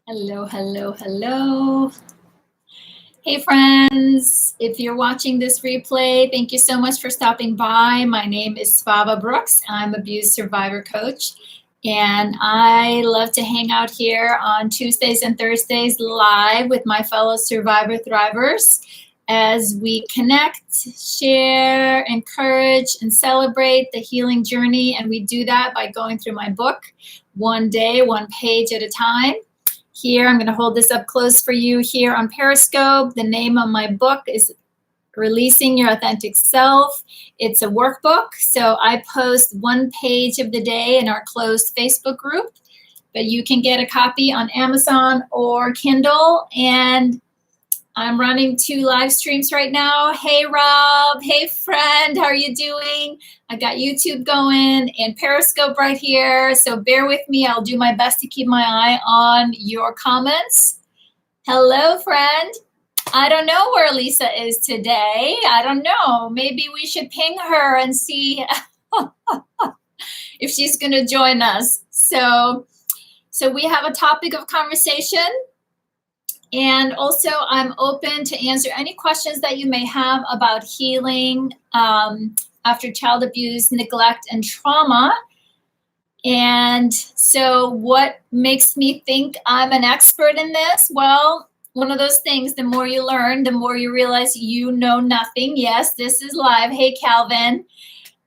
Hello, hello, hello. Hey, friends. If you're watching this replay, thank you so much for stopping by. My name is Svava Brooks. I'm abuse survivor coach, and I love to hang out here on Tuesdays and Thursdays live with my fellow survivor thrivers as we connect, share, encourage, and celebrate the healing journey. And we do that by going through my book, one day, one page at a time. Here, I'm going to hold this up close for you here on Periscope. The name of my book is Releasing Your Authentic Self. It's a workbook, so I post one page of the day in our closed Facebook group, but you can get a copy on Amazon or Kindle, and I'm running 2 live streams right now. Hey, Rob. Hey, friend. How are you doing? I got YouTube going and Periscope right here. So bear with me. I'll do my best to keep my eye on your comments. Hello, friend. I don't know where Lisa is today. I don't know. Maybe we should ping her and see if she's going to join us. So we have a topic of conversation. And also, I'm open to answer any questions that you may have about healing after child abuse, neglect, and trauma. And so what makes me think I'm an expert in this? Well, one of those things, the more you learn, the more you realize you know nothing. Yes, this is live. Hey, Calvin.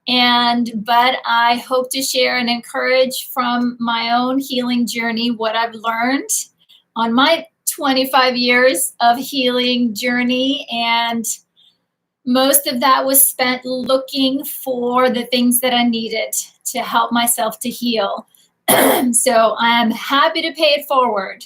But I hope to share and encourage from my own healing journey what I've learned on my 25 years of healing journey, and most of that was spent looking for the things that I needed to help myself to heal. So I'm happy to pay it forward.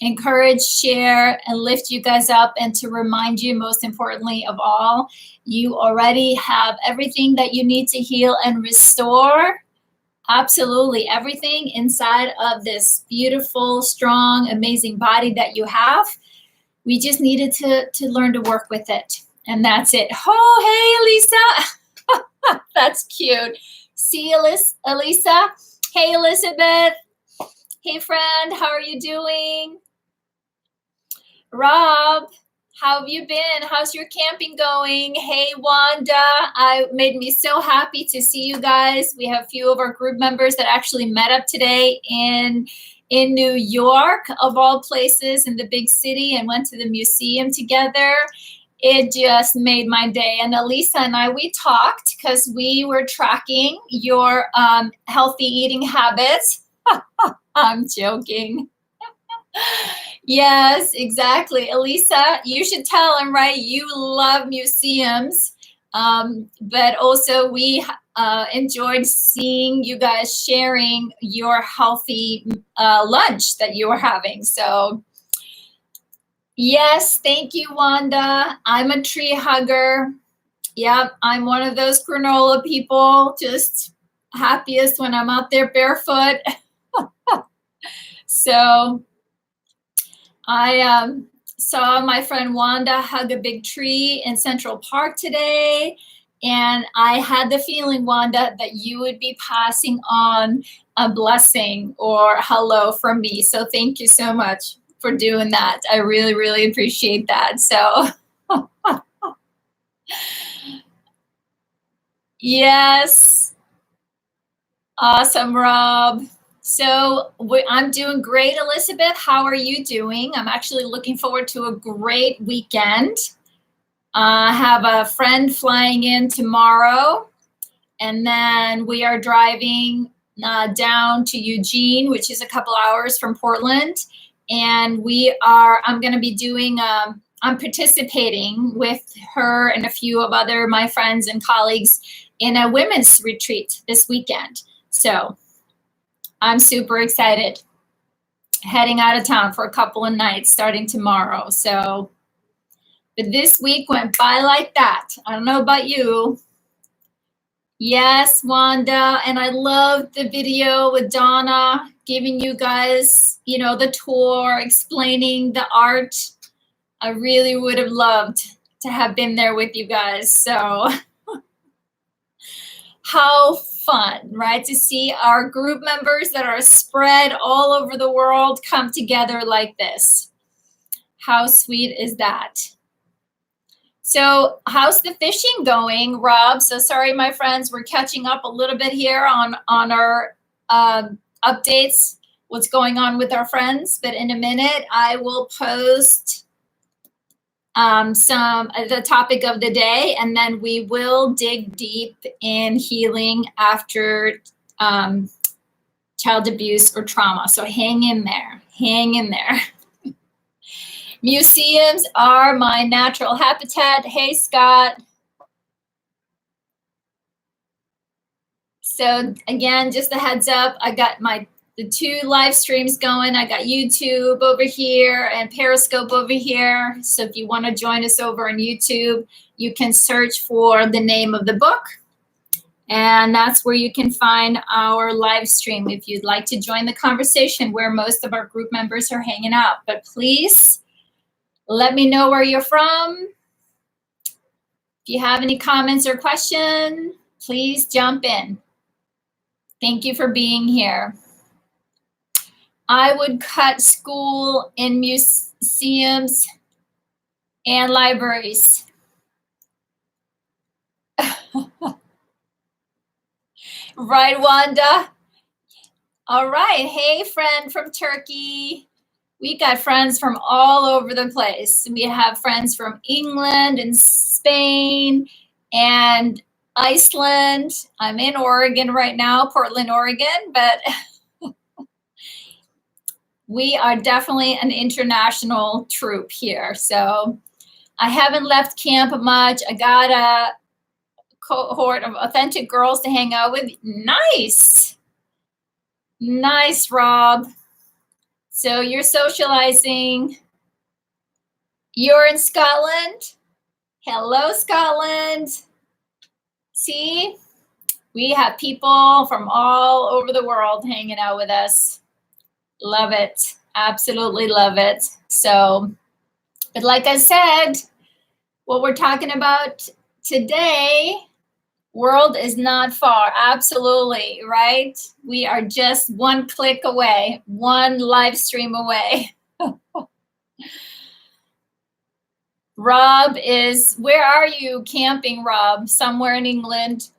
Encourage, share, and lift you guys up, and to remind you, most importantly of all, you already have everything that you need to heal and restore. Absolutely. Everything inside of this beautiful, strong, amazing body that you have. We just needed to learn to work with it. And that's it. Oh, hey, Elisa. That's cute. See, Elisa. Hey, Elizabeth. Hey, friend. How are you doing? Rob, how have you been? How's your camping going? Hey, Wanda. It made me so happy to see you guys. We have a few of our group members that actually met up today in New York, of all places, in the big city, and went to the museum together. It just made my day. And Elisa and I, we talked because we were tracking your healthy eating habits. I'm joking. Yes, exactly. Elisa, you should tell him, right? You love museums, but also we enjoyed seeing you guys sharing your healthy lunch that you were having. So yes, thank you, Wanda. I'm a tree hugger. Yep, I'm one of those granola people, just happiest when I'm out there barefoot. So I saw my friend Wanda hug a big tree in Central Park today, and I had the feeling, Wanda, that you would be passing on a blessing or hello from me. So thank you so much for doing that. I really, really appreciate that. So yes, awesome, Rob. So I'm doing great, Elizabeth. How are you doing? I'm actually looking forward to a great weekend. I have a friend flying in tomorrow, and then we are driving down to Eugene, which is a couple hours from Portland. And I'm going to be doing, I'm participating with her and a few of my friends and colleagues in a women's retreat this weekend. So I'm super excited. Heading out of town for a couple of nights starting tomorrow. So, but this week went by like that. I don't know about you. Yes, Wanda. And I loved the video with Donna giving you guys, the tour, explaining the art. I really would have loved to have been there with you guys. So how fun, right? To see our group members that are spread all over the world come together like this. How sweet is that? So how's the fishing going, Rob? So sorry, my friends, we're catching up a little bit here on our updates, what's going on with our friends. But in a minute, I will post the topic of the day, and then we will dig deep in healing after child abuse or trauma. So hang in there, hang in there. Museums are my natural habitat. Hey, Scott. So again, just a heads up, I got the 2 live streams going. I got YouTube over here and Periscope over here. So if you want to join us over on YouTube, you can search for the name of the book. And that's where you can find our live stream if you'd like to join the conversation where most of our group members are hanging out. But please let me know where you're from. If you have any comments or questions, please jump in. Thank you for being here. I would cut school in museums and libraries. Right, Wanda? All right. Hey, friend from Turkey. We got friends from all over the place. We have friends from England and Spain and Iceland. I'm in Oregon right now, Portland, Oregon, but we are definitely an international troop here. So I haven't left camp much. I got a cohort of authentic girls to hang out with. Nice. Nice, Rob. So you're socializing. You're in Scotland. Hello, Scotland. See, we have people from all over the world hanging out with us. Love it. Absolutely love it. So, but like I said, what we're talking about today, world is not far. Absolutely, right? We are just one click away, one live stream away. Rob where are you camping, Rob? Somewhere in England.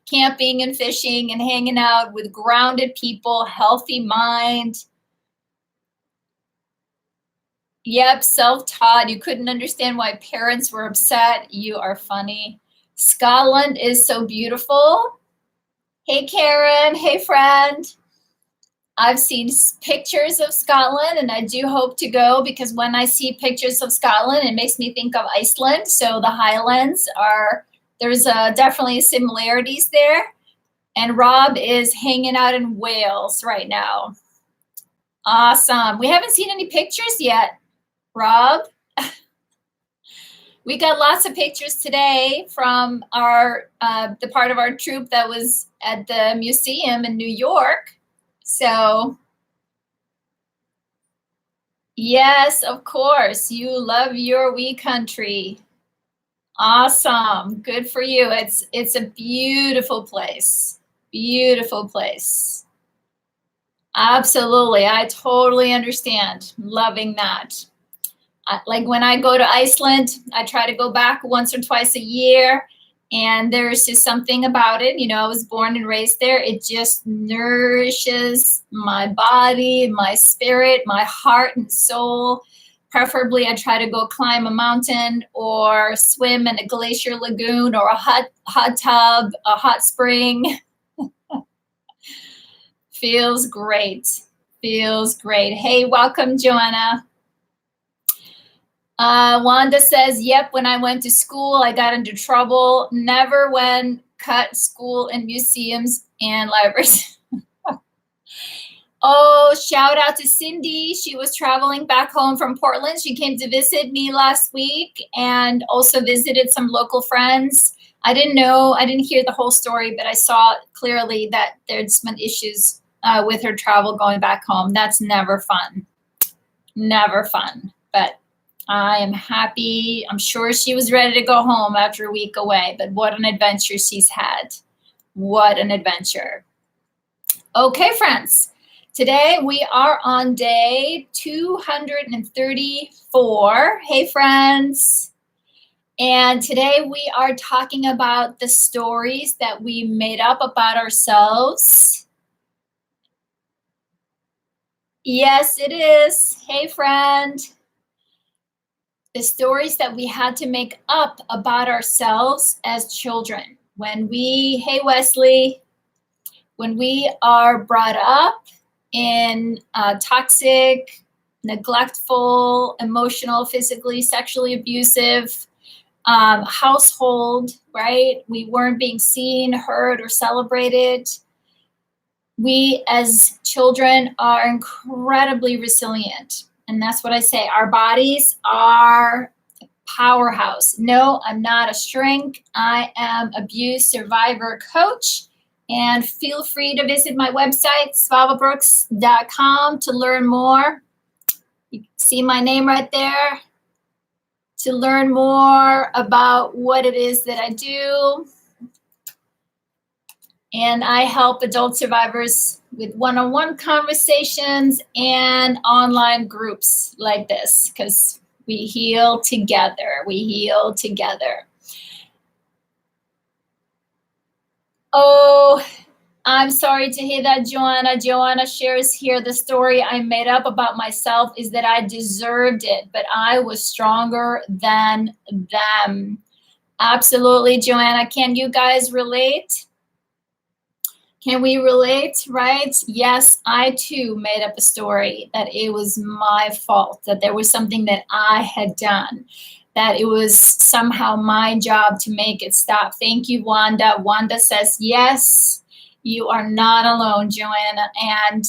Camping and fishing and hanging out with grounded people, healthy mind. Yep, self-taught. You couldn't understand why parents were upset. You are funny. Scotland is so beautiful. Hey, Karen. Hey, friend. I've seen pictures of Scotland, and I do hope to go because when I see pictures of Scotland, it makes me think of Iceland. So the Highlands there's definitely similarities there. And Rob is hanging out in Wales right now. Awesome. We haven't seen any pictures yet, Rob. We got lots of pictures today from the part of our troop that was at the museum in New York. So, yes, of course, you love your wee country. Awesome. Good for you. It's a beautiful place. Beautiful place. Absolutely. I totally understand. Loving that. Like when I go to Iceland, I try to go back once or twice a year. And there's just something about it. You know, I was born and raised there. It just nourishes my body, my spirit, my heart and soul. Preferably, I try to go climb a mountain or swim in a glacier lagoon or a hot tub, a hot spring. Feels great. Feels great. Hey, welcome, Joanna. Wanda says, yep, when I went to school, I got into trouble. Never cut school in museums and libraries. Oh, shout out to Cindy. She was traveling back home from Portland. She came to visit me last week and also visited some local friends. I didn't hear the whole story, but I saw clearly that there's been issues with her travel going back home. That's never fun. Never fun. But I am happy. I'm sure she was ready to go home after a week away, but what an adventure she's had. What an adventure. Okay, friends. Today we are on day 234. Hey, friends. And today we are talking about the stories that we made up about ourselves. Yes, it is. Hey, friend. The stories that we had to make up about ourselves as children. Hey, Wesley, when we are brought up in toxic, neglectful, emotional, physically, sexually abusive household, right? We weren't being seen, heard, or celebrated. We as children are incredibly resilient. And that's what I say. Our bodies are a powerhouse. No, I'm not a shrink. I am abuse survivor coach. And feel free to visit my website, svavabrooks.com, to learn more. You see my name right there. To learn more about what it is that I do. And I help adult survivors with one-on-one conversations and online groups like this, because we heal together. We heal together. Oh, I'm sorry to hear that, Joanna. Joanna shares here, the story I made up about myself is that I deserved it, but I was stronger than them. Absolutely, Joanna. Can you guys relate? Can we relate, right? Yes, I too made up a story that it was my fault, that there was something that I had done, that it was somehow my job to make it stop. Thank you, Wanda. Wanda says, yes, you are not alone, Joanna. And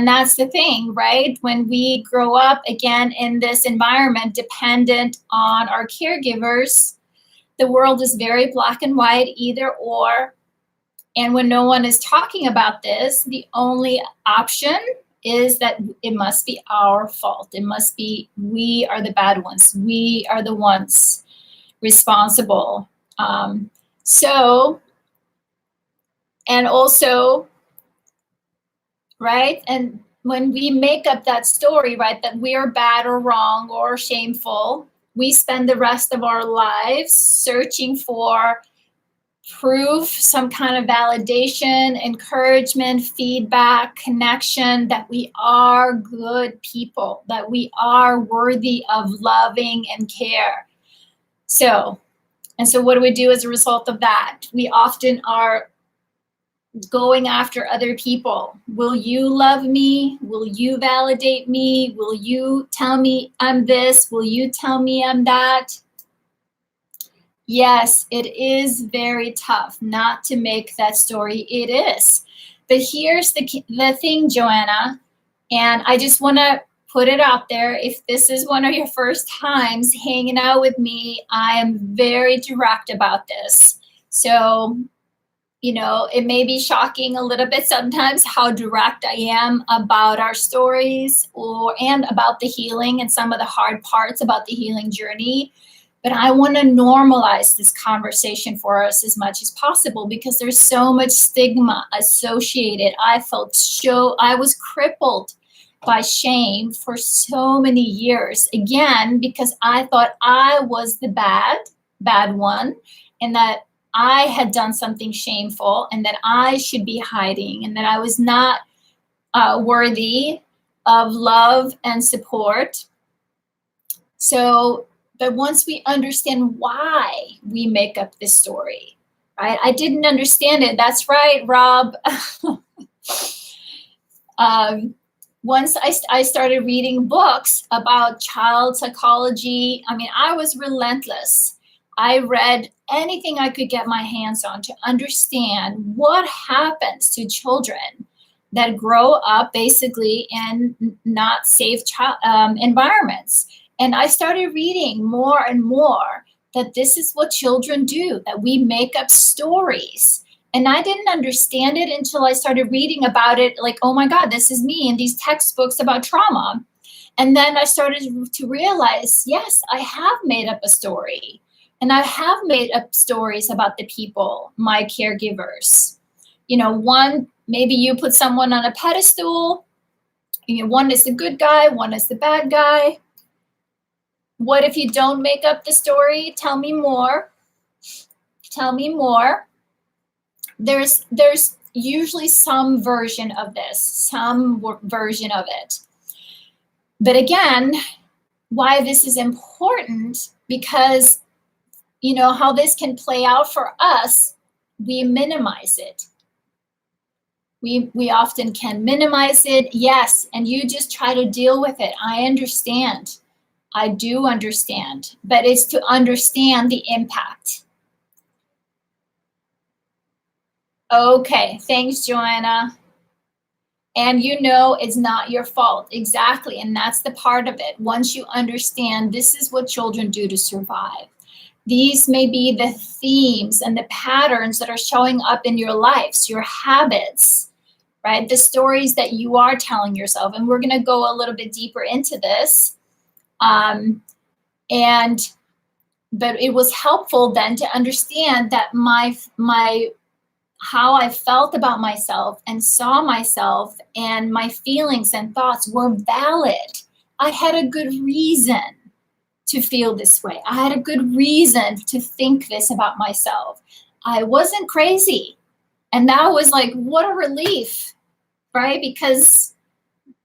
that's the thing, right? When we grow up again in this environment dependent on our caregivers, the world is very black and white, either or. And when no one is talking about this, the only option is that it must be our fault. It must be, we are the bad ones. We are the ones responsible. And also, right? And when we make up that story, right, that we are bad or wrong or shameful, we spend the rest of our lives searching for proof, some kind of validation, encouragement, feedback, connection, that we are good people, that we are worthy of loving and care. So what do we do as a result of that? We often are going after other people. Will you love me? Will you validate me? Will you tell me I'm this? Will you tell me I'm that? Yes, it is very tough not to make that story. It is. But here's the thing, Joanna, and I just want to put it out there. If this is one of your first times hanging out with me, I am very direct about this. So, it may be shocking a little bit sometimes how direct I am about our stories and about the healing and some of the hard parts about the healing journey. But I want to normalize this conversation for us as much as possible, because there's so much stigma associated. I was crippled by shame for so many years, again, because I thought I was the bad one, and that I had done something shameful, and that I should be hiding, and that I was not worthy of love and support. But once we understand why we make up this story, right? I didn't understand it. That's right, Rob. Once I started reading books about child psychology, I was relentless. I read anything I could get my hands on to understand what happens to children that grow up basically in not safe environments. And I started reading more and more that this is what children do, that we make up stories. And I didn't understand it until I started reading about it, like, oh my God, this is me in these textbooks about trauma. And then I started to realize, yes, I have made up a story. And I have made up stories about the people, my caregivers. one, maybe you put someone on a pedestal, one is the good guy, one is the bad guy. What if you don't make up the story? Tell me more. Tell me more. There's usually some version of this, some version of it. But again, why this is important, because how this can play out for us, we minimize it. We often can minimize it, yes, and you just try to deal with it. I understand. I do understand, but it's to understand the impact. Okay, thanks, Joanna. And it's not your fault. Exactly, and that's the part of it. Once you understand this is what children do to survive, these may be the themes and the patterns that are showing up in your lives, your habits, right? The stories that you are telling yourself. And we're going to go a little bit deeper into this. But it was helpful then to understand that how I felt about myself and saw myself and my feelings and thoughts were valid. I had a good reason to feel this way. I had a good reason to think this about myself. I wasn't crazy. And that was like, what a relief, right? Because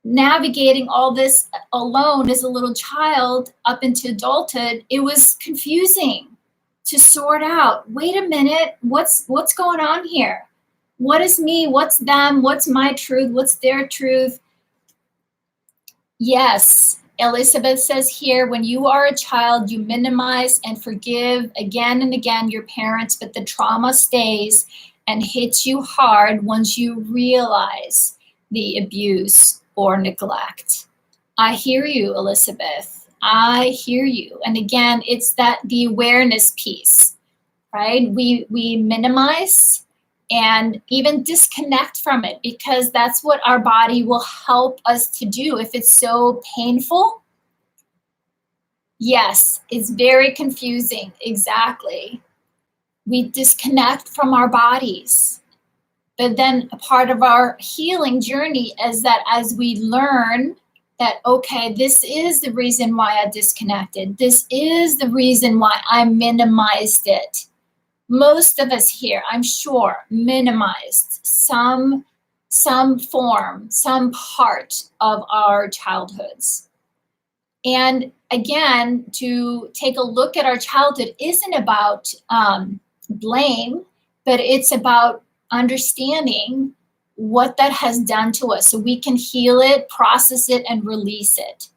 navigating all this alone as a little child up into adulthood, it was confusing to sort out. Wait a minute, what's going on here? What is me? What's them? What's my truth? What's their truth? Yes, Elizabeth says here, when you are a child, you minimize and forgive again and again your parents, but the trauma stays and hits you hard once you realize the abuse or neglect. I hear you, Elizabeth. I hear you. And again, it's the awareness piece, right? We minimize and even disconnect from it, because that's what our body will help us to do. If it's so painful, yes, it's very confusing. Exactly. We disconnect from our bodies. But then a part of our healing journey is that as we learn that, okay, this is the reason why I disconnected. This is the reason why I minimized it. Most of us here, I'm sure, minimized some form, some part of our childhoods. And again, to take a look at our childhood isn't about blame, but it's about understanding what that has done to us so we can heal it, process it, and release it.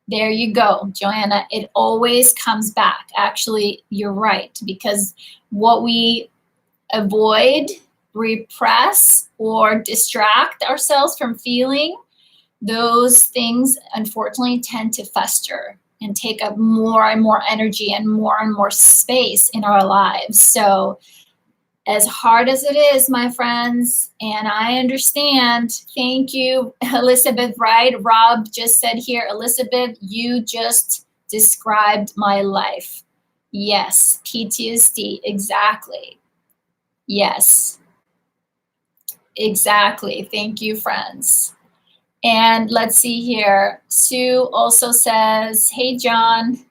There you go, Joanna. It always comes back. Actually, you're right, because what we avoid, repress, or distract ourselves from feeling, those things unfortunately tend to fester and take up more and more energy and more space in our lives. So as hard as it is, my friends, and I understand, thank you, Elizabeth, right? Rob just said here, Elizabeth, you just described my life. Yes, PTSD, exactly. Yes, exactly. Thank you, friends. And let's see here. Sue also says, hey, John.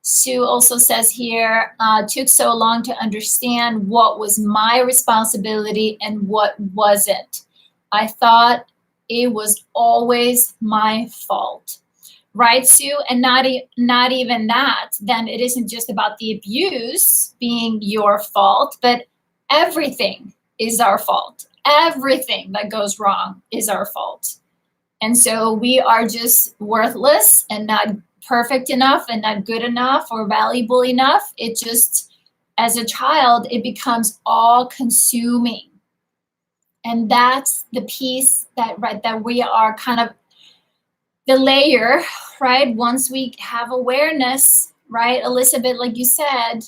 Sue also says here, took so long to understand what was my responsibility and what wasn't. I thought it was always my fault. Right, Sue? And not even that. Then it isn't just about the abuse being your fault, but everything is our fault. Everything that goes wrong is our fault. And so we are just worthless and not perfect enough and not good enough or valuable enough. It just, as a child, it becomes all consuming. And that's the piece that we are kind of the layer, right? Once we have awareness, right, Elizabeth, like you said,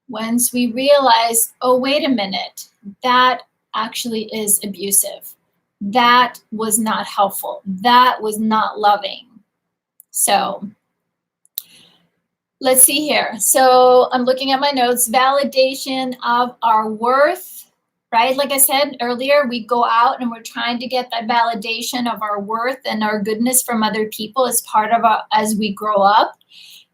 once we realize, oh, wait a minute, that actually is abusive. That was not helpful. That was not loving. So let's see here. So I'm looking at my notes. Validation of our worth right? Like I said earlier, we go out and we're trying to get that validation of our worth and our goodness from other people as part of as we grow up.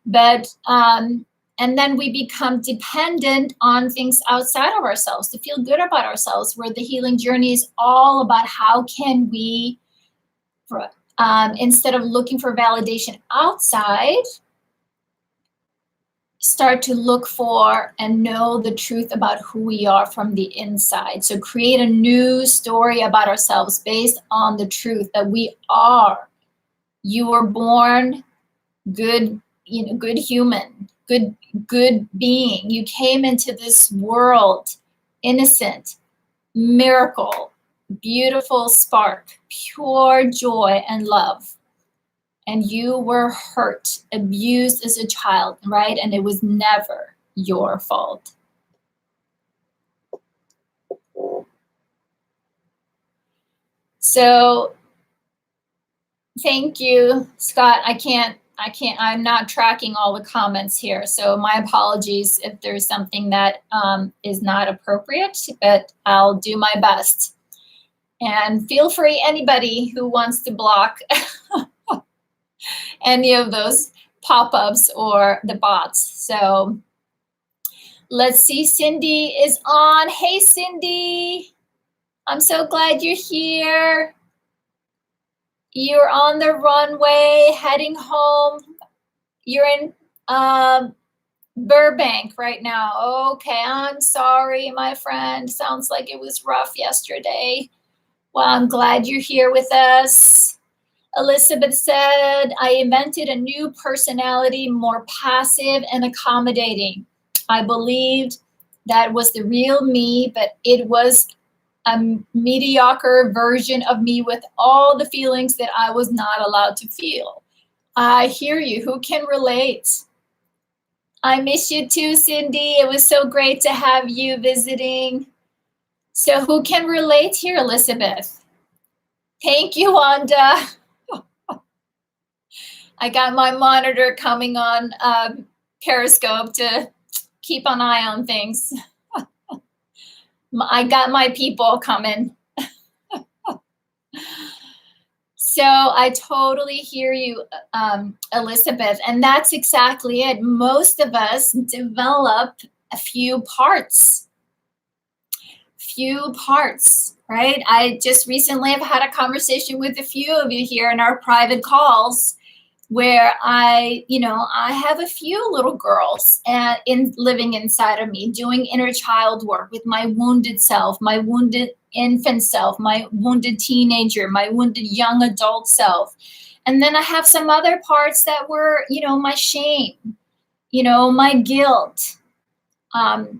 But, and then we become dependent on things outside of ourselves to feel good about ourselves, where the healing journey is all about how can we, instead of looking for validation outside, start to look for and know the truth about who we are from the inside. So create a new story about ourselves based on the truth that we are. You were born good, good human, good being. You came into this world innocent, miracle, beautiful spark, pure joy and love. And you were hurt, abused as a child, right? And it was never your fault. So thank you, Scott. I'm not tracking all the comments here. So my apologies if there's something that is not appropriate, but I'll do my best. And feel free, anybody who wants to block any of those pop-ups or the bots. So let's see, Cindy is on. Hey, Cindy, I'm so glad you're here. You're on the runway heading home. You're in Burbank right now. Okay, I'm sorry, my friend. Sounds like it was rough yesterday. Well, I'm glad you're here with us. Elizabeth said, I invented a new personality, more passive and accommodating. I believed that was the real me, but it was a mediocre version of me with all the feelings that I was not allowed to feel. I hear you. Who can relate? I miss you too, Cindy. It was so great to have you visiting. So who can relate here, Elizabeth? Thank you, Wanda. I got my monitor coming on Periscope to keep an eye on things. I got my people coming. So I totally hear you, Elizabeth, and that's exactly it. Most of us develop a few parts, right? I just recently have had a conversation with a few of you here in our private calls where I have a few little girls living inside of me, doing inner child work with my wounded self, my wounded infant self, my wounded teenager, my wounded young adult self. And then I have some other parts that were, my shame, my guilt.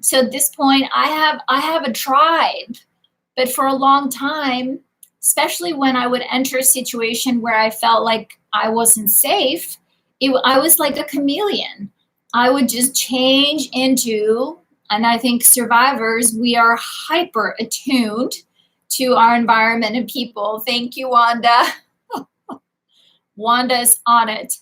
So at this point, I have a tribe, but for a long time, especially when I would enter a situation where I felt like I wasn't safe, I was like a chameleon. I would just change into, and I think survivors, we are hyper attuned to our environment and people. Thank you, Wanda. Wanda's on it.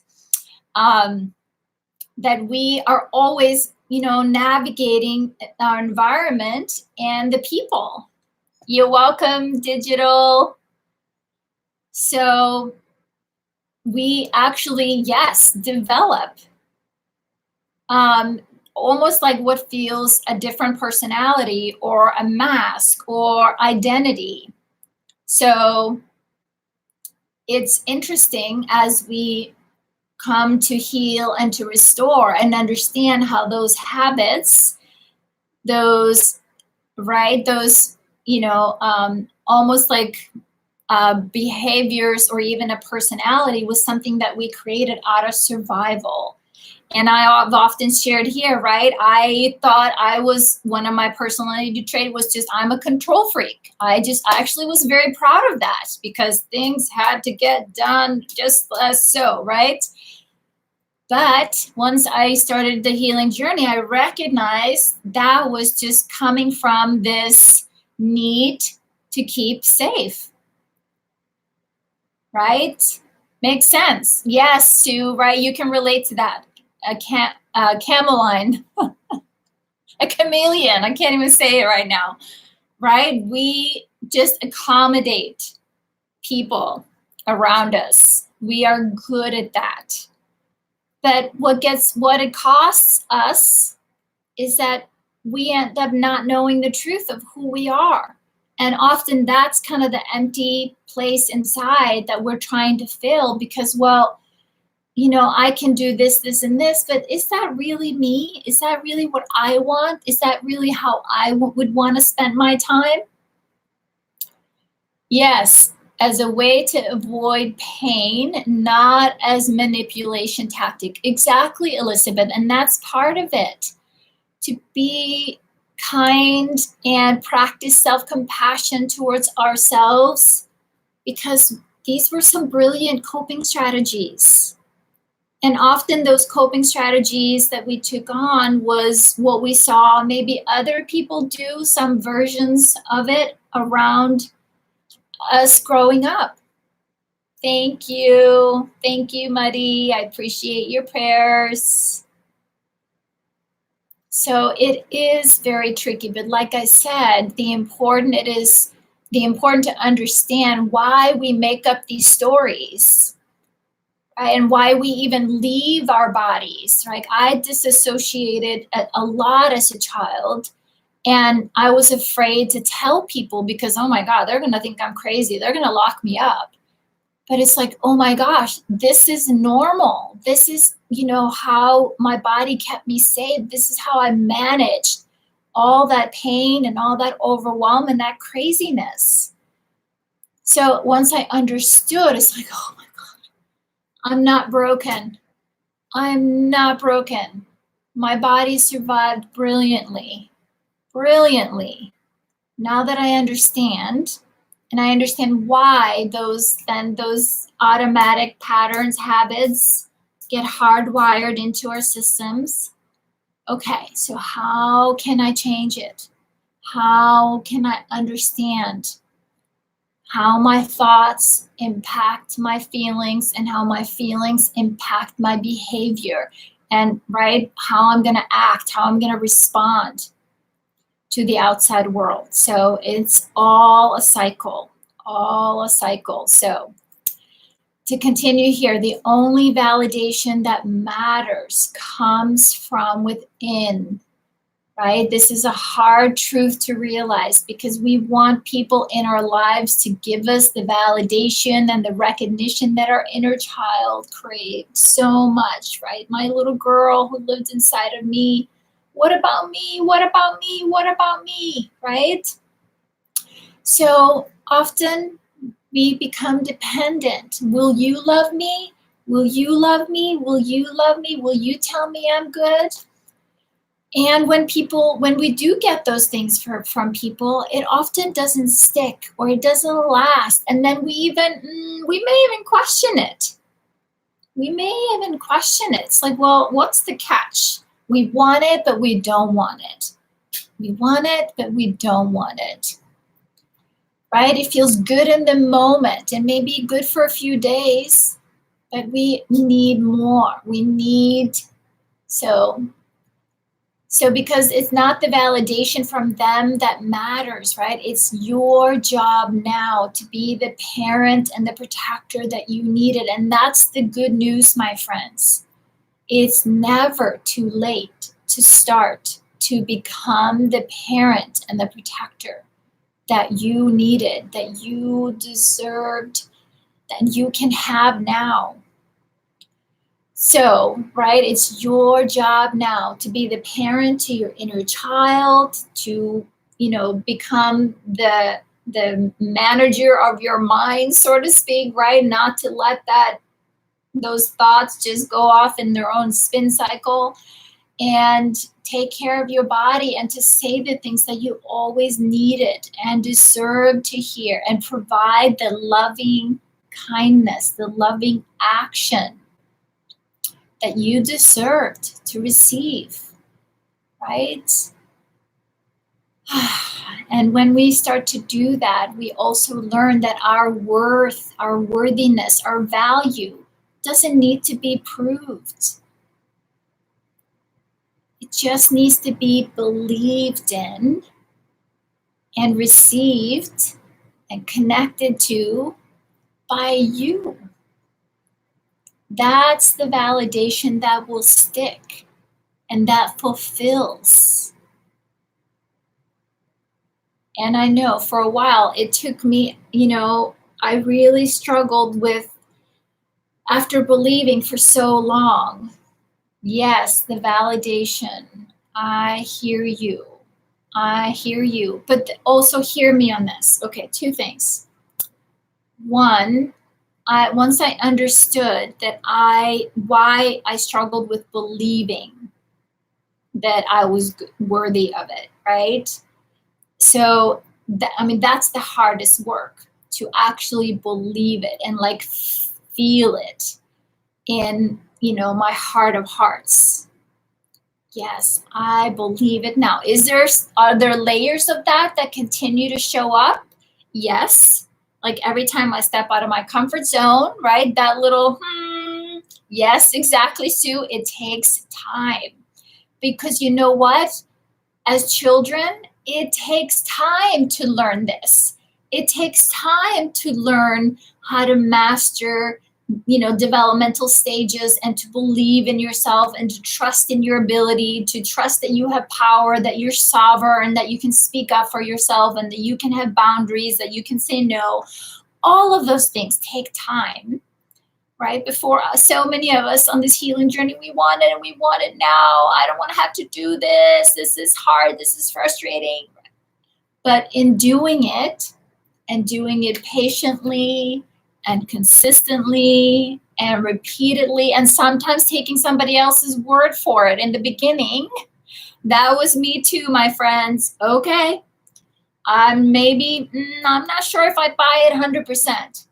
That we are always, navigating our environment and the people. You're welcome, Digital. So we actually, yes, develop almost like what feels a different personality or a mask or identity. So it's interesting as we come to heal and to restore and understand how those habits, almost like behaviors or even a personality was something that we created out of survival. And I've often shared here, right? I thought one of my personality trait was just, I'm a control freak. I actually was very proud of that because things had to get done just so, right? But once I started the healing journey, I recognized that was just coming from this need to keep safe. Right? Makes sense. Yes, Sue, right? You can relate to that. A cameline, a chameleon. I can't even say it right now. right? We just accommodate people around us. We are good at that. But what it costs us is that we end up not knowing the truth of who we are. And often that's kind of the empty place inside that we're trying to fill because, well, I can do this, this, and this, but is that really me? Is that really what I want? Is that really how I would want to spend my time? Yes, as a way to avoid pain, not as manipulation tactic. Exactly, Elizabeth, and that's part of it. To be kind and practice self-compassion towards ourselves, because these were some brilliant coping strategies. And often those coping strategies that we took on was what we saw maybe other people do, some versions of it around us growing up. Thank you. Thank you, Muddy. I appreciate your prayers. So it is very tricky, but like I said, the important to understand why we make up these stories, right? And why we even leave our bodies, right? I disassociated a lot as a child, and I was afraid to tell people because, oh my God, they're gonna think I'm crazy. They're gonna lock me up. But it's like, oh my gosh, this is normal. This is, how my body kept me safe. This is how I managed all that pain and all that overwhelm and that craziness. So once I understood, it's like, oh my God, I'm not broken. I'm not broken. My body survived brilliantly, brilliantly. Now that I understand, and I understand why those automatic patterns, habits get hardwired into our systems. Okay, so how can I change it? How can I understand how my thoughts impact my feelings and how my feelings impact my behavior, and right, how I'm going to act, how I'm going to respond to the outside world. So it's all a cycle, all a cycle. So to continue here, the only validation that matters comes from within, right? This is a hard truth to realize because we want people in our lives to give us the validation and the recognition that our inner child craved so much, right? My little girl who lived inside of me, what about me? What about me? What about me? Right? So often we become dependent. Will you love me? Will you love me? Will you love me? Will you tell me I'm good? And when we do get those things from people, it often doesn't stick or it doesn't last. And then we may even question it. We may even question it. It's like, well, what's the catch? We want it, but we don't want it. We want it, but we don't want it. Right? It feels good in the moment and maybe good for a few days, but we need more. We need, so because it's not the validation from them that matters, right? It's your job now to be the parent and the protector that you needed. And that's the good news, my friends. It's never too late to start to become the parent and the protector that you needed, that you deserved, that you can have now. So, right, it's your job now to be the parent to your inner child, to, become the manager of your mind, so to speak, right? Not to let those thoughts just go off in their own spin cycle, and take care of your body and to say the things that you always needed and deserve to hear, and provide the loving kindness, the loving action that you deserved to receive, right? And when we start to do that, we also learn that our worth, our worthiness, our value doesn't need to be proved. It just needs to be believed in and received and connected to by you. That's the validation that will stick and that fulfills. And I know for a while it took me, I really struggled with, after believing for so long, yes, the validation. I hear you. I hear you. But also hear me on this. Okay, two things. One, once I understood that why I struggled with believing that I was worthy of it, right? So that's the hardest work, to actually believe it and like feel it in, my heart of hearts. Yes, I believe it now. Are there layers of that continue to show up? Yes. Like every time I step out of my comfort zone, right? That little, yes, exactly, Sue. It takes time. Because you know what? As children, it takes time to learn this. It takes time to learn how to master, developmental stages, and to believe in yourself and to trust in your ability, to trust that you have power, that you're sovereign, that you can speak up for yourself, and that you can have boundaries, that you can say no. All of those things take time, right? Before so many of us on this healing journey, we want it and we want it now. I don't want to have to do this. This is hard. This is frustrating. But in doing it, and doing it patiently and consistently and repeatedly, and sometimes taking somebody else's word for it in the beginning, that was me too, my friends. Okay, I'm not sure if I buy it 100%,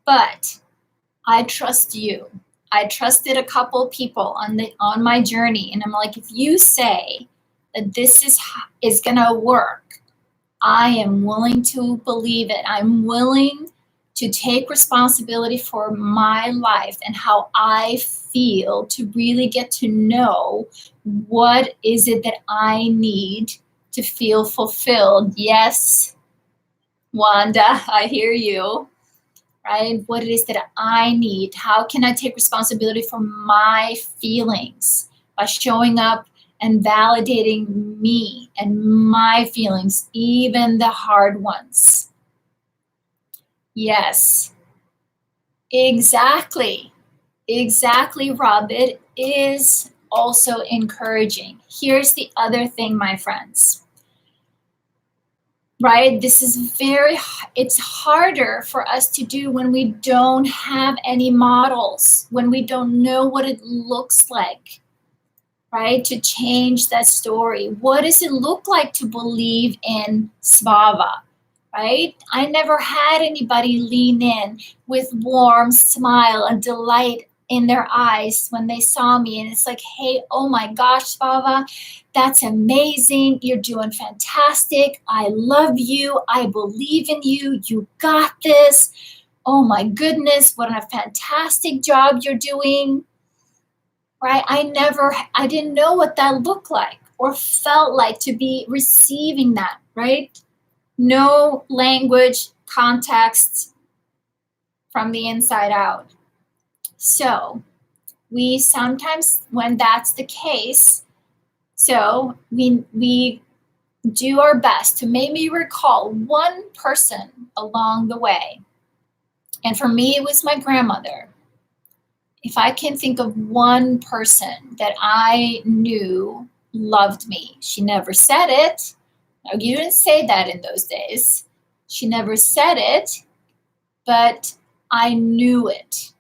but I trust you. I trusted a couple people on my journey, and I'm like, if you say that this is gonna work, I am willing to believe it. I'm willing to take responsibility for my life and how I feel, to really get to know what is it that I need to feel fulfilled. Yes, Wanda, I hear you. Right? What it is that I need. How can I take responsibility for my feelings by showing up and validating me and my feelings, even the hard ones? Yes, exactly. Exactly, Rob. It is also encouraging. Here's the other thing, my friends. Right? It's harder for us to do when we don't have any models, when we don't know what it looks like, right? To change that story. What does it look like to believe in Svava, right? I never had anybody lean in with warm smile and delight in their eyes when they saw me. And it's like, hey, oh my gosh, Svava, that's amazing. You're doing fantastic. I love you. I believe in you. You got this. Oh my goodness, what a fantastic job you're doing. Right? I didn't know what that looked like or felt like to be receiving that, right? No language, context from the inside out. So we sometimes, when that's the case, so we do our best to maybe recall one person along the way. And for me, it was my grandmother. If I can think of one person that I knew loved me, she never said it. Now, you didn't say that in those days. She never said it, but I knew it.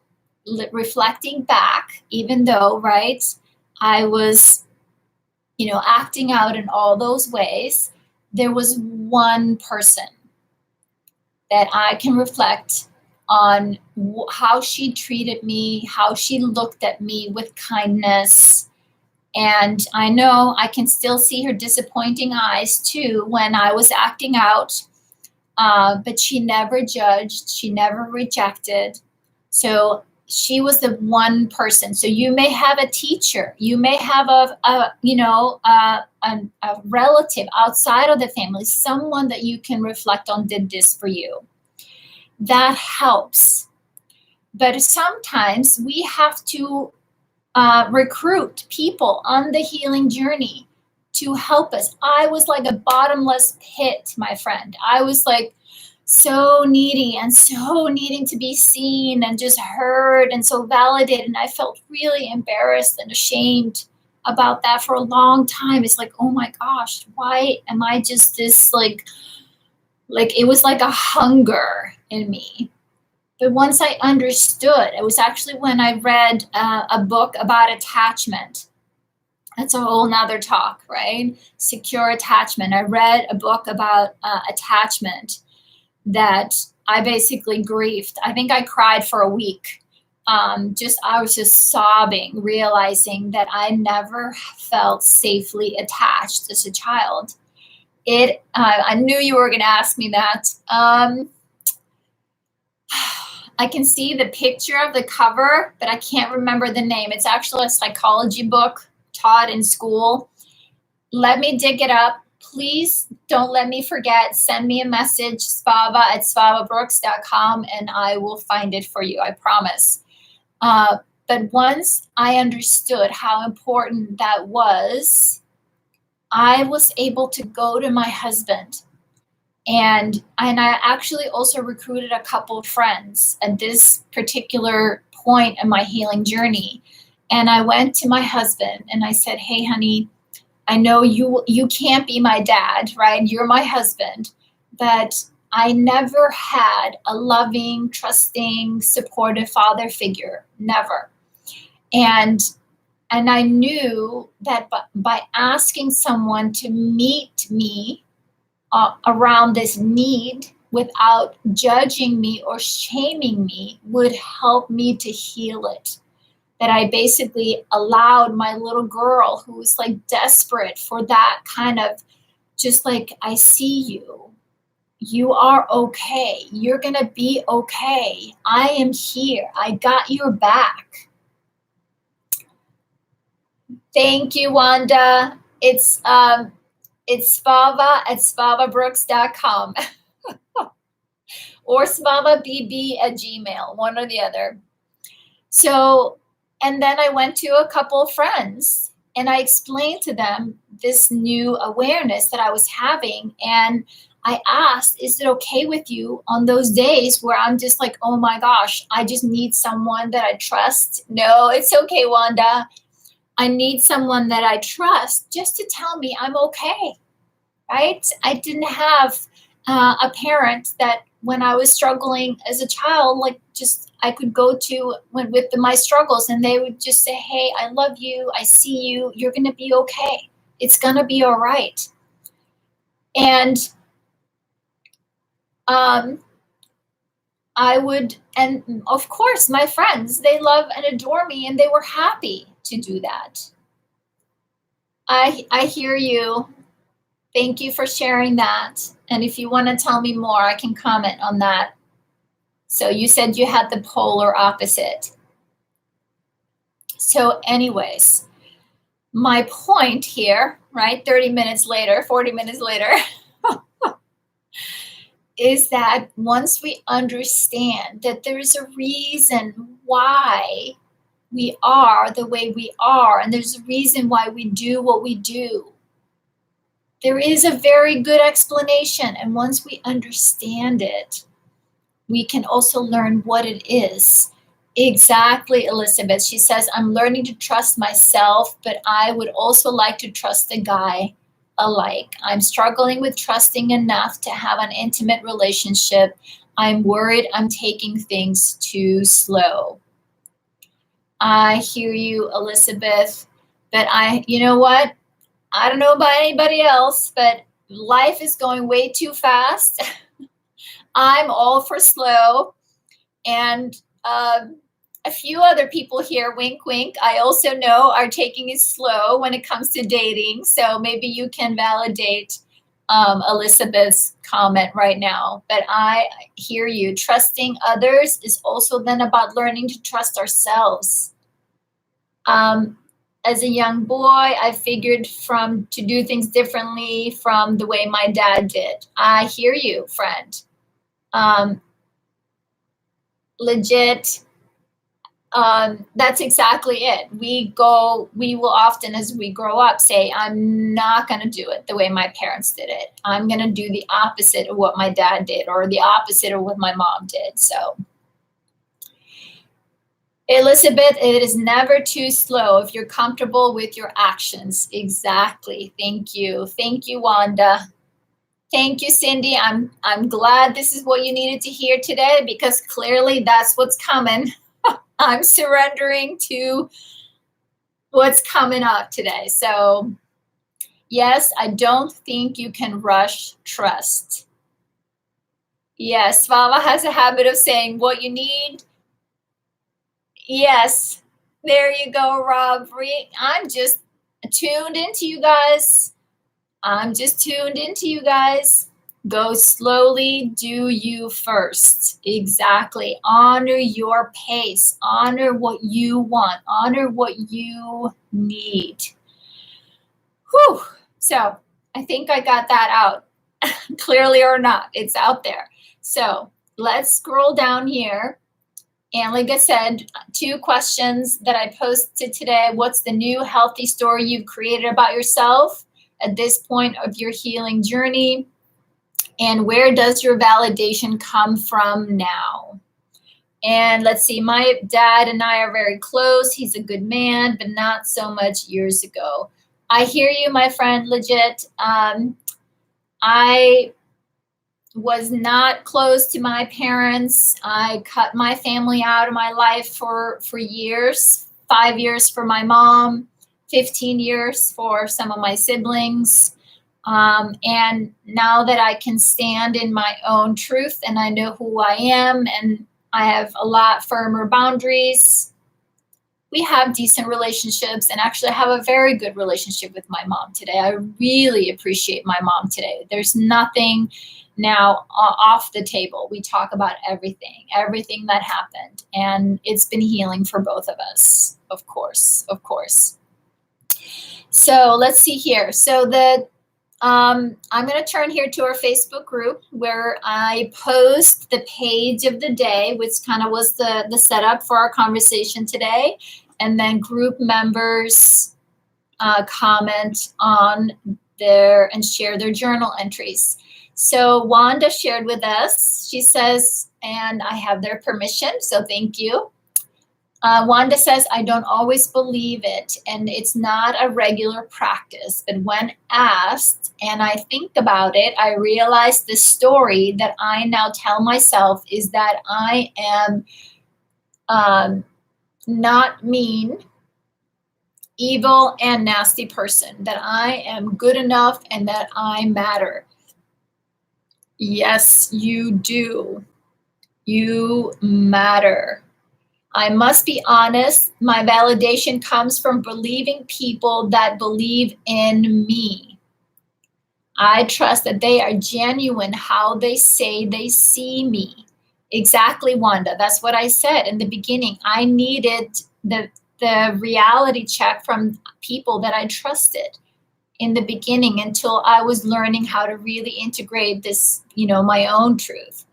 Reflecting back, even though, right, I was, acting out in all those ways, there was one person that I can reflect on how she treated me, how she looked at me with kindness. And I know I can still see her disappointing eyes too when I was acting out, but she never judged, she never rejected. So she was the one person. So you may have a teacher, you may have a relative outside of the family, someone that you can reflect on did this for you. That helps. But sometimes we have to recruit people on the healing journey to help us. I was like a bottomless pit, my friend. I was like so needy and so needing to be seen and just heard and so validated. And I felt really embarrassed and ashamed about that for a long time. It's like, oh my gosh, why am I just this like it was like a hunger in me. But once I understood, it was actually when I read a book about attachment. That's a whole nother talk, right? Secure attachment. I read a book about attachment that I basically grieved. I think I cried for a week. I was just sobbing, realizing that I never felt safely attached as a child. I knew you were going to ask me that. I can see the picture of the cover, but I can't remember the name. It's actually a psychology book taught in school. Let me dig it up. Please don't let me forget. Send me a message, svava@svavabrooks.com, and I will find it for you. I promise. But once I understood how important that was, I was able to go to my husband. And I actually also recruited a couple of friends at this particular point in my healing journey. And I went to my husband and I said, hey, honey, I know you can't be my dad, right? You're my husband, but I never had a loving, trusting, supportive father figure, never. And I knew that by asking someone to meet me around this need without judging me or shaming me would help me to heal it. That I basically allowed my little girl who was like desperate for that kind of just like, I see you. You are okay. You're going to be okay. I am here. I got your back. Thank you, Wanda. It's Svava@svavabrooks.com or svavabb@gmail, one or the other. So, and then I went to a couple of friends and I explained to them this new awareness that I was having. And I asked, is it okay with you on those days where I'm just like, oh my gosh, I just need someone that I trust? No, it's okay, Wanda. I need someone that I trust just to tell me I'm okay, right? I didn't have a parent that when I was struggling as a child, like just I could go to with my struggles and they would just say, hey, I love you. I see you. You're going to be okay. It's going to be all right. And and of course, my friends, they love and adore me and they were happy to do that. I hear you. Thank you for sharing that. And if you want to tell me more, I can comment on that. So you said you had the polar opposite. So anyways, my point here, right, 30 minutes later, 40 minutes later, is that once we understand that there is a reason why we are the way we are, and there's a reason why we do what we do, there is a very good explanation. And once we understand it, we can also learn what it is. Exactly, Elizabeth. She says, I'm learning to trust myself, but I would also like to trust the guy alike. I'm struggling with trusting enough to have an intimate relationship. I'm worried I'm taking things too slow. I hear you, Elizabeth, but you know what? I don't know about anybody else, but life is going way too fast. I'm all for slow. And a few other people here, wink, wink, I also know are taking it slow when it comes to dating. So maybe you can validate Elizabeth's comment right now, but I hear you. Trusting others is also then about learning to trust ourselves. As a young boy, I figured to do things differently from the way my dad did. I hear you, friend. Legit. That's exactly it. We will often, as we grow up, say, I'm not going to do it the way my parents did it. I'm going to do the opposite of what my dad did, or the opposite of what my mom did. So, Elizabeth, it is never too slow if you're comfortable with your actions. Exactly. Thank you. Thank you, Wanda. Thank you, Cindy. I'm glad this is what you needed to hear today, because clearly that's what's coming. I'm surrendering to what's coming up today. So, yes, I don't think you can rush trust. Yes, Svava has a habit of saying what you need. Yes, there you go, Rob. I'm just tuned into you guys. Go slowly, do you first. Exactly. Honor your pace. Honor what you want. Honor what you need. Whew. So I think I got that out. Clearly or not, it's out there. So let's scroll down here. And like I said, 2 questions that I posted today. What's the new healthy story you've created about yourself at this point of your healing journey? And where does your validation come from now? And let's see, my dad and I are very close. He's a good man, but not so much years ago. I hear you, my friend, legit. I was not close to my parents. I cut my family out of my life for years, 5 years for my mom, 15 years for some of my siblings. And now that I can stand in my own truth and I know who I am and I have a lot firmer boundaries, we have decent relationships, and actually I have a very good relationship with my mom today. I really appreciate my mom today. There's nothing now off the table. We talk about everything that happened, and it's been healing for both of us, of course. So let's see here. So I'm going to turn here to our Facebook group where I post the page of the day, which kind of was the setup for our conversation today. And then group members comment on and share their journal entries. So Wanda shared with us, she says, and I have their permission, so thank you. Wanda says, I don't always believe it, and it's not a regular practice. But when asked, and I think about it, I realize the story that I now tell myself is that I am not mean, evil, and nasty person, that I am good enough and that I matter. Yes, you do. You matter. I must be honest, my validation comes from believing people that believe in me. I trust that they are genuine how they say they see me. Exactly, Wanda. That's what I said in the beginning. I needed the reality check from people that I trusted in the beginning until I was learning how to really integrate this, my own truth.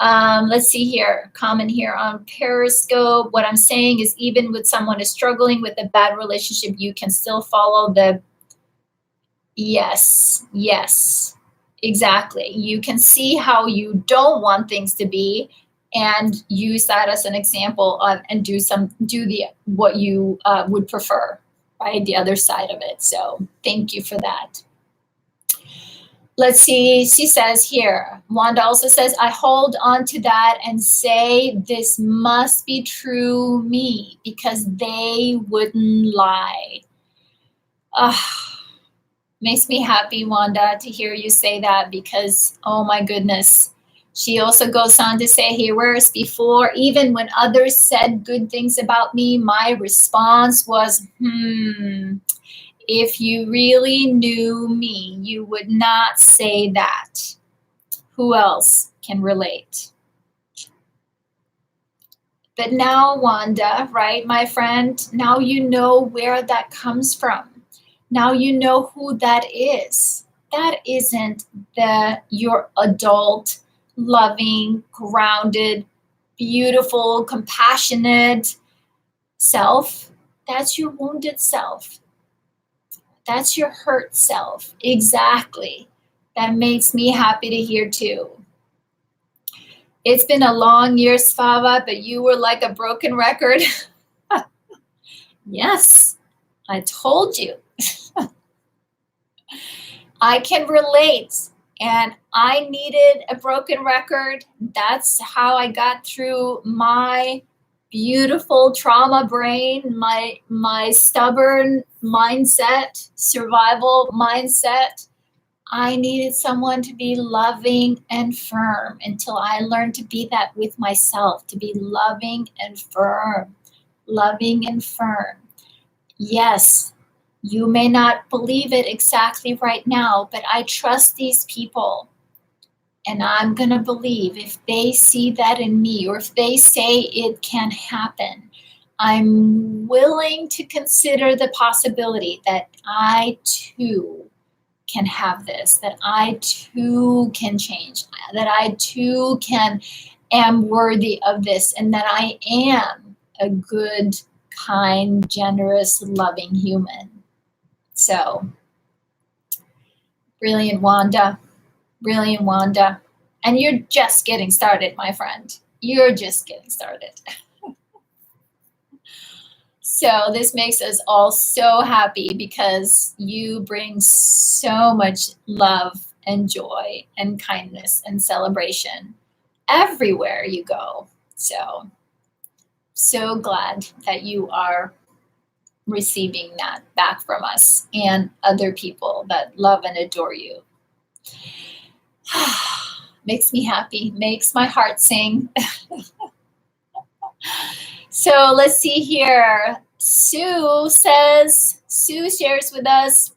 Let's see here, comment here on Periscope. What I'm saying is, even with someone is struggling with a bad relationship, you can still follow yes, exactly. You can see how you don't want things to be and use that as an example and do what you would prefer, right? The other side of it. So thank you for that. Let's see, she says here, Wanda also says, I hold on to that and say this must be true me because they wouldn't lie. Makes me happy, Wanda, to hear you say that because, oh my goodness. She also goes on to say here, whereas before, even when others said good things about me, my response was, If you really knew me, you would not say that. Who else can relate? But now, Wanda, right, my friend, now you know where that comes from. Now you know who that is. That isn't your adult, loving, grounded, beautiful, compassionate self. That's your wounded self. That's your hurt self. Exactly. That makes me happy to hear too. It's been a long year, Svava, but you were like a broken record. Yes, I told you. I can relate. And I needed a broken record. That's how I got through my beautiful trauma brain, my stubborn mindset, survival mindset. I needed someone to be loving and firm until I learned to be that with myself, to be loving and firm, loving and firm. Yes, you may not believe it exactly right now, but I trust these people. And I'm going to believe if they see that in me, or if they say it can happen, I'm willing to consider the possibility that I too can have this, that I too can change, that I too am worthy of this, and that I am a good, kind, generous, loving human. So, brilliant, Wanda. Brilliant, Wanda. And you're just getting started, my friend. You're just getting started. So this makes us all so happy because you bring so much love and joy and kindness and celebration everywhere you go. So glad that you are receiving that back from us and other people that love and adore you. Makes me happy, makes my heart sing. So let's see here. Sue shares with us,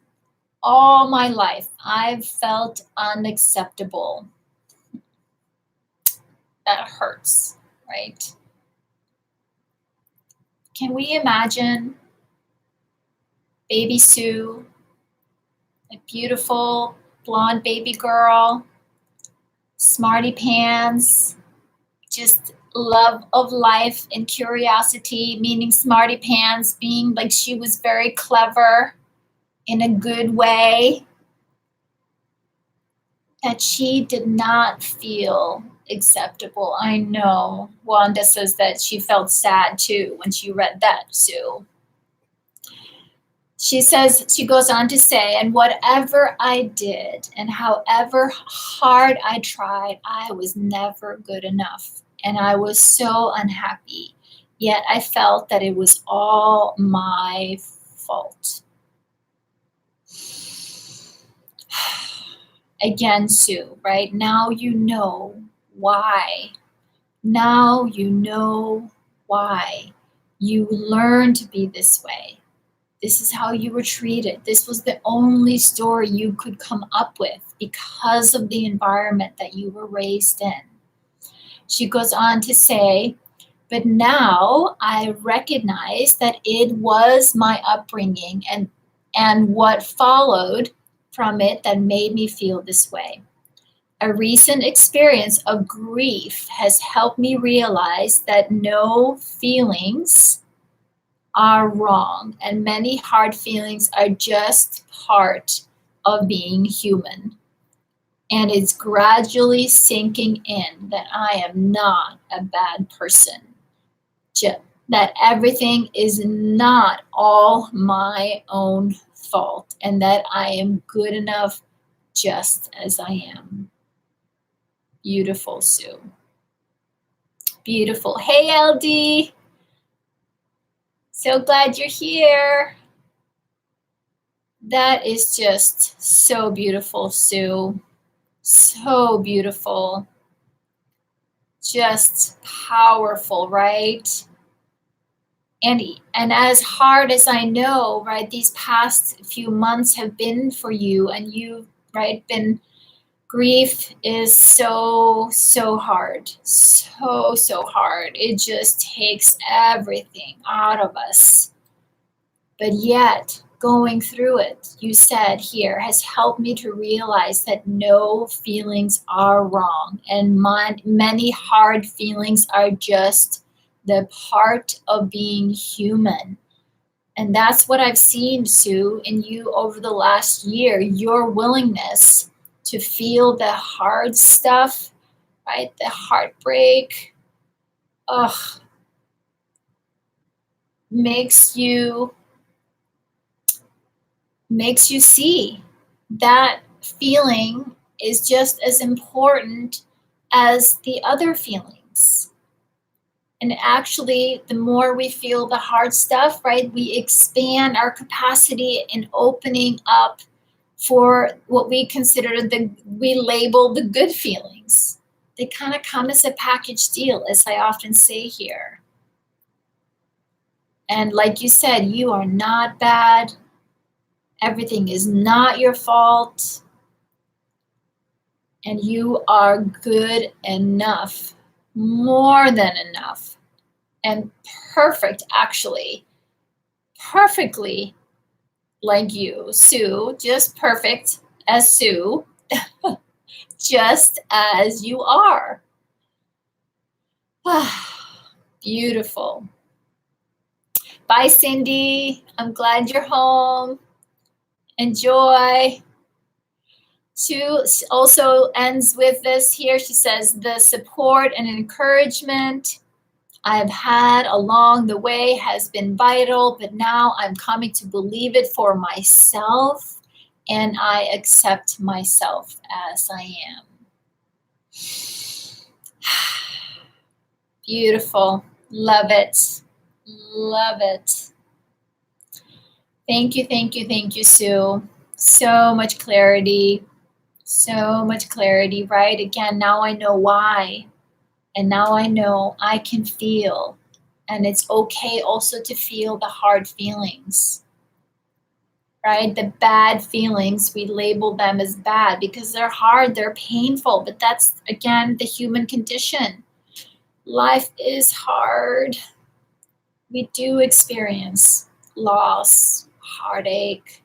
all my life, I've felt unacceptable. That hurts, right? Can we imagine baby Sue, a beautiful blonde baby girl, smarty pants, just love of life and curiosity, meaning smarty pants, being like she was very clever in a good way, that she did not feel acceptable. I know Wanda says that she felt sad too when she read that, Sue. She goes on to say, and whatever I did and however hard I tried, I was never good enough. And I was so unhappy. Yet I felt that it was all my fault. Again, Sue, right? Now you know why. Now you know why you learned to be this way. This is how you were treated. This was the only story you could come up with because of the environment that you were raised in. She goes on to say, but now I recognize that it was my upbringing and what followed from it that made me feel this way. A recent experience of grief has helped me realize that no feelings are wrong, and many hard feelings are just part of being human. And it's gradually sinking in that I am not a bad person, that everything is not all my own fault, and that I am good enough just as I am. Beautiful, Sue. Beautiful. Hey, LD. So glad you're here. That is just so beautiful, Sue. So beautiful. Just powerful, right? And as hard as I know, right, these past few months have been for you, and you've, right, been, grief is so hard, so hard. It just takes everything out of us. But yet, going through it, you said here, has helped me to realize that no feelings are wrong, and many hard feelings are just the part of being human. And that's what I've seen, Sue, in you over the last year, your willingness to feel the hard stuff, right? The heartbreak, ugh, makes you see that feeling is just as important as the other feelings. And actually, the more we feel the hard stuff, right, we expand our capacity in opening up for what we consider we label the good feelings. They kind of come as a package deal, as I often say here. And like you said, you are not bad. Everything is not your fault. And you are good enough, more than enough, and perfect, actually, perfectly like you, Sue, just perfect as Sue, just as you are. Beautiful. Bye, Cindy. I'm glad you're home. Enjoy. Sue also ends with this here. She says, the support and encouragement I've had along the way has been vital, but now I'm coming to believe it for myself, and I accept myself as I am. Beautiful. Love it. Love it. Thank you, thank you, thank you, Sue. So much clarity. So much clarity, right? Again, now I know why. And now I know I can feel. And it's okay also to feel the hard feelings, right? The bad feelings, we label them as bad because they're hard, they're painful. But that's, again, the human condition. Life is hard. We do experience loss, heartache,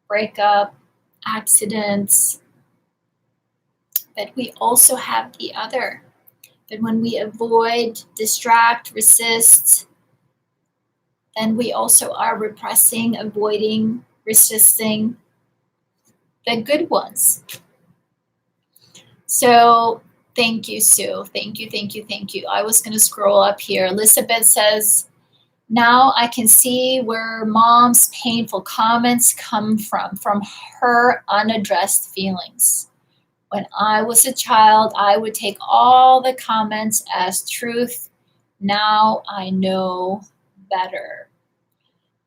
breakup, accidents. But we also have the other. But when we avoid, distract, resist, then we also are repressing, avoiding, resisting the good ones. So thank you, Sue. Thank you, thank you, thank you. I was going to scroll up here. Elizabeth says, now I can see where mom's painful comments come from her unaddressed feelings. When I was a child, I would take all the comments as truth. Now I know better.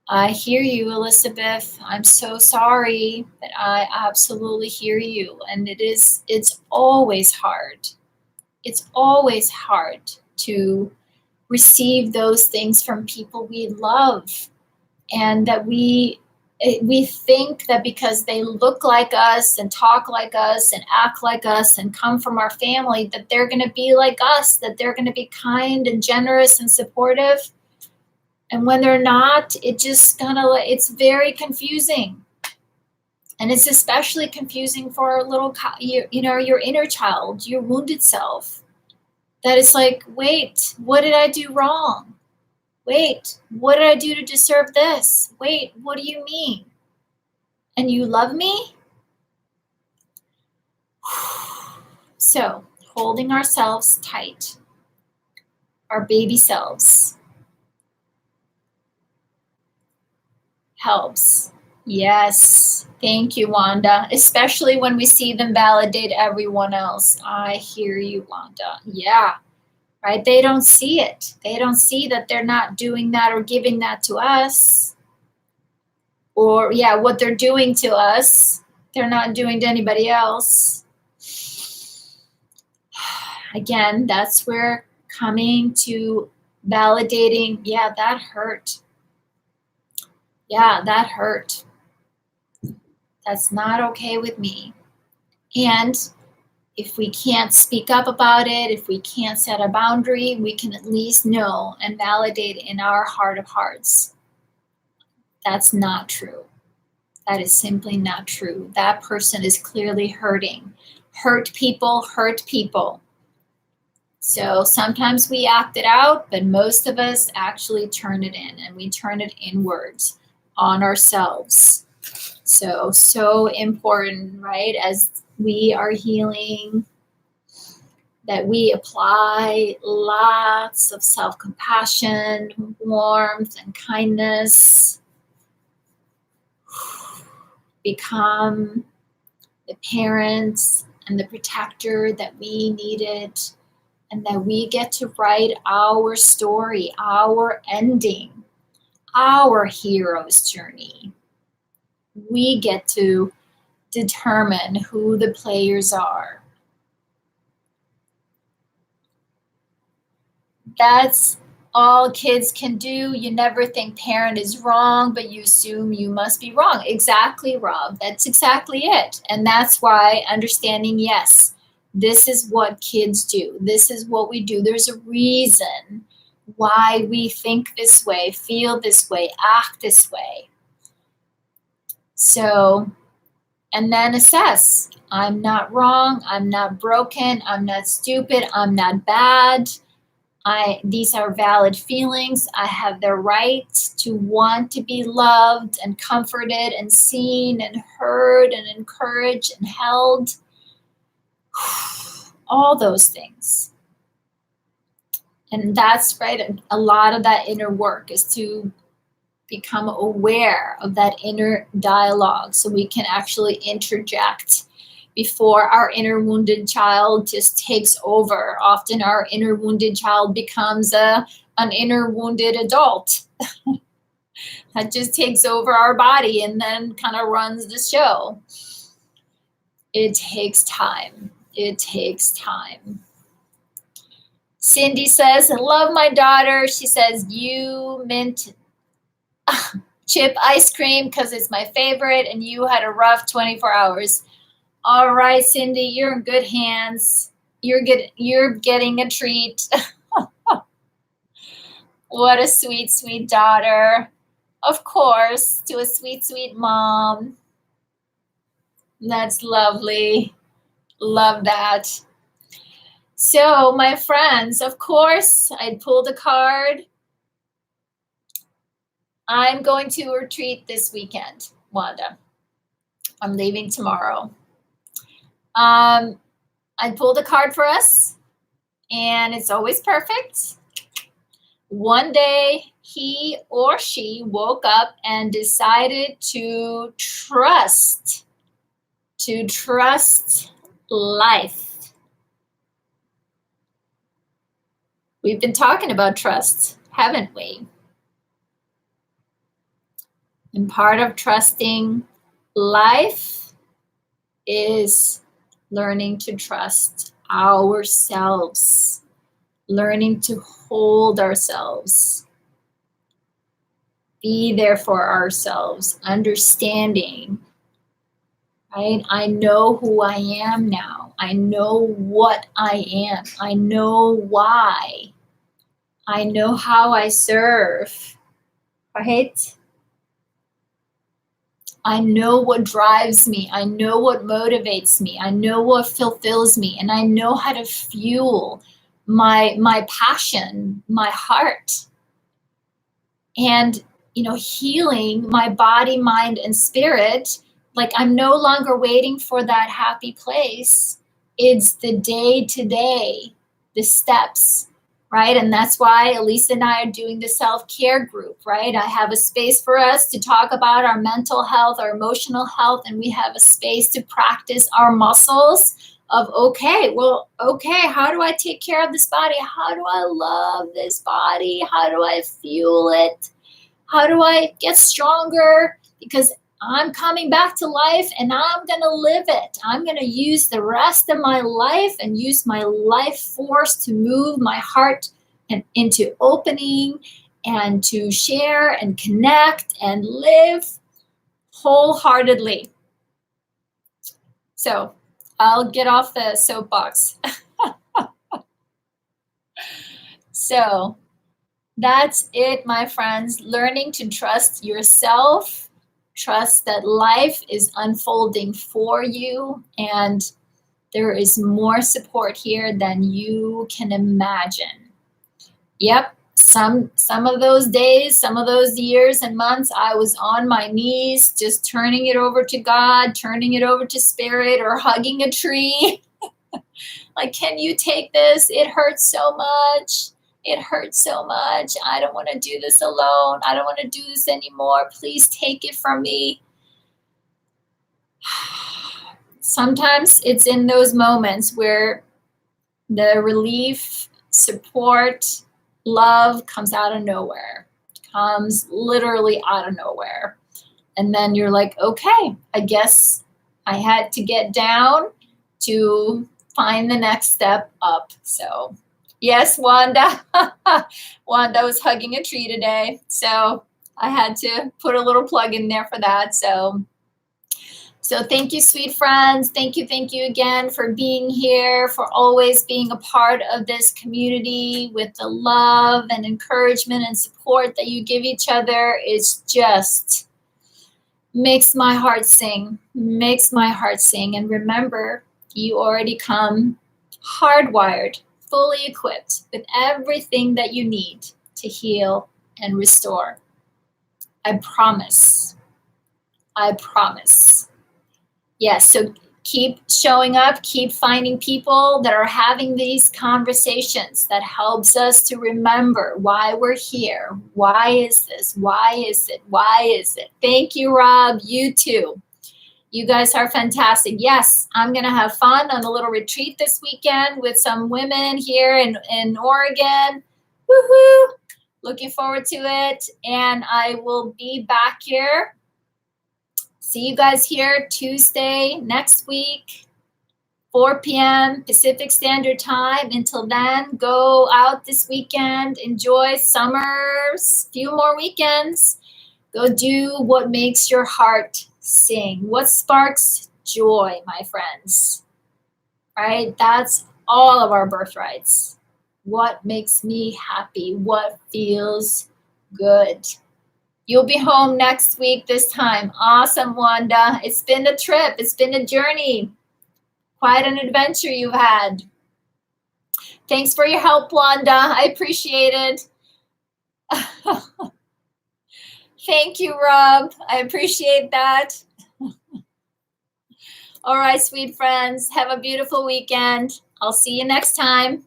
I hear you, Elizabeth. I'm so sorry, but I absolutely hear you. And it's always hard. It's always hard to receive those things from people we love, and that we think that because they look like us and talk like us and act like us and come from our family, that they're going to be like us, that they're going to be kind and generous and supportive. And when they're not, it's very confusing. And it's especially confusing for our little, your inner child, your wounded self. That it's like, wait, what did I do wrong? Wait, what did I do to deserve this? Wait, what do you mean? And you love me? So, holding ourselves tight, our baby selves, helps. Yes, thank you, Wanda. Especially when we see them validate everyone else. I hear you, Wanda. Yeah, right? They don't see it. They don't see that they're not doing that or giving that to us. Or, yeah, what they're doing to us, they're not doing to anybody else. Again, that's where coming to validating, yeah, that hurt. Yeah, that hurt. That's not okay with me. And if we can't speak up about it, if we can't set a boundary, we can at least know and validate in our heart of hearts. That's not true. That is simply not true. That person is clearly hurting. Hurt people hurt people. So sometimes we act it out, but most of us actually turn it in, and we turn it inwards on ourselves. So important, right? As we are healing, that we apply lots of self-compassion, warmth, and kindness. Become the parents and the protector that we needed, and that we get to write our story, our ending, our hero's journey. We get to determine who the players are. That's all kids can do. You never think parent is wrong, but you assume you must be wrong. Exactly, Rob. That's exactly it. And that's why understanding, yes, this is what kids do. This is what we do. There's a reason why we think this way, feel this way, act this way. So, and then assess. I'm not wrong. I'm not broken. I'm not stupid. I'm not bad. These are valid feelings. I have the right to want to be loved and comforted and seen and heard and encouraged and held. All those things. And that's right. A lot of that inner work is to become aware of that inner dialogue so we can actually interject before our inner wounded child just takes over. Often our inner wounded child becomes an inner wounded adult that just takes over our body and then kind of runs the show. It takes time. It takes time. Cindy says, I love my daughter. She says, you mint chip ice cream because it's my favorite, and you had a rough 24 hours. All right, Cindy, you're in good hands. You're getting a treat. What a sweet, sweet daughter. Of course, to a sweet, sweet mom. That's lovely. Love that. So, my friends, of course, I pulled a card. I'm going to a retreat this weekend, Wanda. I'm leaving tomorrow. I pulled a card for us, and it's always perfect. One day, he or she woke up and decided to trust life. We've been talking about trust, haven't we? And part of trusting life is learning to trust ourselves, learning to hold ourselves, be there for ourselves, understanding, right? I know who I am now. I know what I am. I know why. I know how I serve, right? I know what drives me. I know what motivates me. I know what fulfills me. And I know how to fuel my passion, my heart. And, healing my body, mind, and spirit, like I'm no longer waiting for that happy place. It's the day-to-day, the steps, right? And that's why Elisa and I are doing the self-care group, right? I have a space for us to talk about our mental health, our emotional health, and we have a space to practice our muscles of, okay, how do I take care of this body? How do I love this body? How do I fuel it? How do I get stronger? Because I'm coming back to life and I'm going to live it. I'm going to use the rest of my life and use my life force to move my heart and into opening and to share and connect and live wholeheartedly. So I'll get off the soapbox. So that's it, my friends. Learning to trust yourself, trust that life is unfolding for you, and there is more support here than you can imagine. Yep, some of those days, some of those years and months, I was on my knees, just turning it over to God, turning it over to Spirit, or hugging a tree. Like, can you take this? It hurts so much. It hurts so much. I don't want to do this alone. I don't want to do this anymore. Please take it from me. Sometimes it's in those moments where the relief, support, love comes out of nowhere, comes literally out of nowhere. And then you're like, okay, I guess I had to get down to find the next step up. So yes, Wanda. Wanda was hugging a tree today. So I had to put a little plug in there for that. So thank you, sweet friends. Thank you again for being here, for always being a part of this community with the love and encouragement and support that you give each other. It's just makes my heart sing, makes my heart sing. And remember, you already come hardwired, fully equipped with everything that you need to heal and restore. I promise. I promise. Yes, so keep showing up, keep finding people that are having these conversations that helps us to remember why we're here. Why is this? Why is it? Why is it? Thank you, Rob. You too. You guys are fantastic. Yes, I'm going to have fun on a little retreat this weekend with some women here in Oregon. Woohoo! Looking forward to it. And I will be back here. See you guys here Tuesday next week, 4 p.m. Pacific Standard Time. Until then, go out this weekend. Enjoy summers, few more weekends. Go do what makes your heart sing. What sparks joy, my friends? Right? That's all of our birthrights. What makes me happy? What feels good? You'll be home next week this time. Awesome, Wanda. It's been a trip. It's been a journey. Quite an adventure you've had. Thanks for your help, Wanda. I appreciate it. Thank you, Rob. I appreciate that. All right, sweet friends. Have a beautiful weekend. I'll see you next time.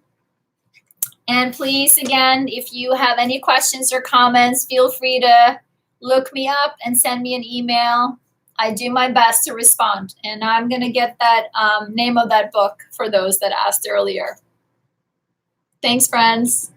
And please, again, if you have any questions or comments, feel free to look me up and send me an email. I do my best to respond. And I'm going to get that name of that book for those that asked earlier. Thanks, friends.